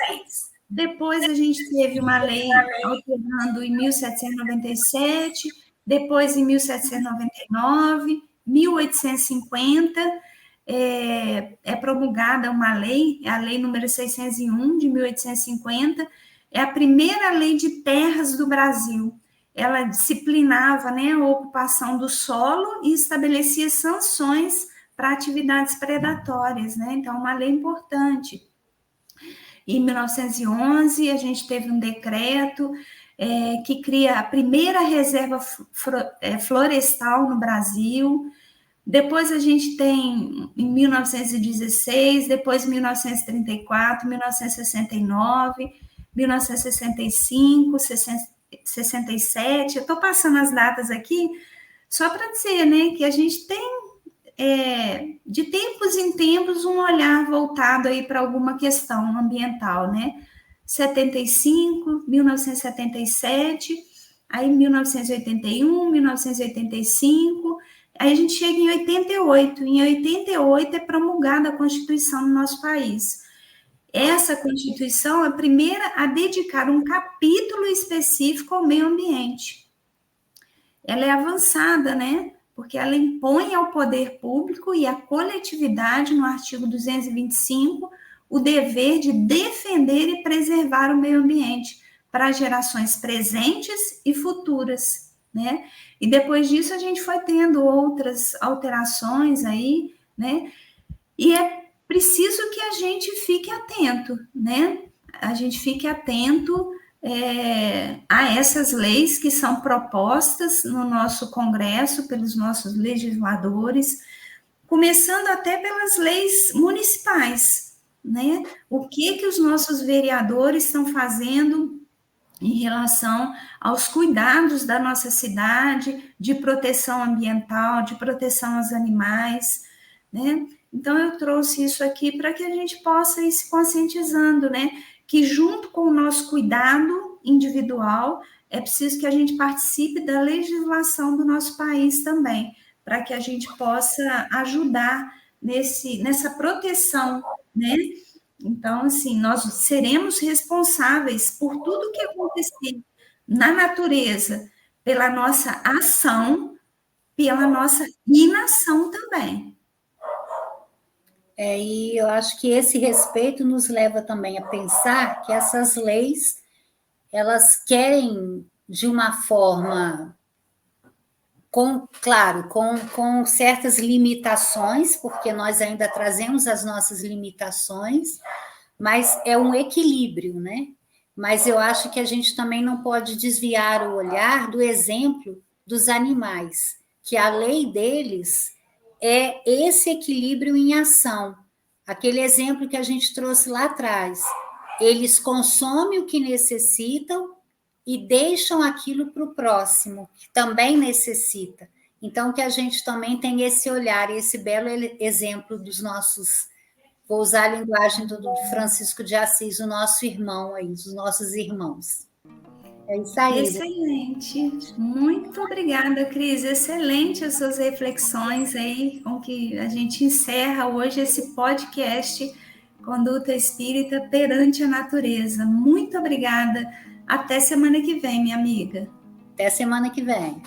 Depois a gente teve uma lei alterando em 1797, depois em 1799, 1850, é promulgada uma lei, a lei número 601 de 1850, é a primeira lei de terras do Brasil. Ela disciplinava, né, a ocupação do solo e estabelecia sanções para atividades predatórias, né? Então, uma lei importante. Em 1911, a gente teve um decreto que cria a primeira reserva florestal no Brasil. Depois a gente tem, em 1916, depois 1934, 1969, 1965, 67. Eu estou passando as datas aqui só para dizer, né, que a gente tem, de tempos em tempos, um olhar voltado aí para alguma questão ambiental, né? 75, 1977, aí 1981, 1985, aí a gente chega em 88. Em 88 é promulgada a Constituição no nosso país. Essa Constituição é a primeira a dedicar um capítulo específico ao meio ambiente. Ela é avançada, né? Porque ela impõe ao poder público e à coletividade, no artigo 225, o dever de defender e preservar o meio ambiente para gerações presentes e futuras, né? E depois disso a gente foi tendo outras alterações aí, né? E é preciso que a gente fique atento, né? A gente fique atento a essas leis que são propostas no nosso Congresso, pelos nossos legisladores, começando até pelas leis municipais, né? O que os nossos vereadores estão fazendo em relação aos cuidados da nossa cidade, de proteção ambiental, de proteção aos animais, né? Então, eu trouxe isso aqui para que a gente possa ir se conscientizando, né? Que junto com o nosso cuidado individual, é preciso que a gente participe da legislação do nosso país também, para que a gente possa ajudar nessa proteção, né? Então, assim, nós seremos responsáveis por tudo que acontecer na natureza, pela nossa ação, pela nossa inação também. E eu acho que esse respeito nos leva também a pensar que essas leis, elas querem, de uma forma, com certas limitações, porque nós ainda trazemos as nossas limitações, mas é um equilíbrio, né? Mas eu acho que a gente também não pode desviar o olhar do exemplo dos animais, que a lei deles é esse equilíbrio em ação. Aquele exemplo que a gente trouxe lá atrás. Eles consomem o que necessitam e deixam aquilo para o próximo, que também necessita. Então, que a gente também tem esse olhar, esse belo exemplo dos nossos... Vou usar a linguagem do Francisco de Assis, o nosso irmão aí, dos nossos irmãos. É isso aí. Excelente. Muito obrigada, Cris. Excelente as suas reflexões aí, com que a gente encerra hoje esse podcast Conduta Espírita Perante a Natureza. Muito obrigada. Até semana que vem, minha amiga. Até semana que vem.